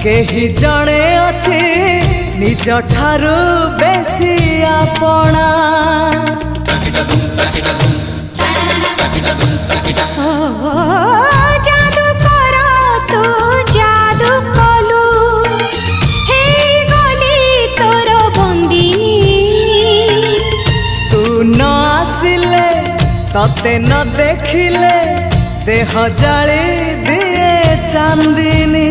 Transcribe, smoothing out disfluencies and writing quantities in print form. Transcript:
केही जणे अछि निज ठारू बेसी आपणा जादू कर तू जादू कलु हे गली तोर बंदिनी तू न आसिले तते न देखिले देह जाली दिए चांदिनी।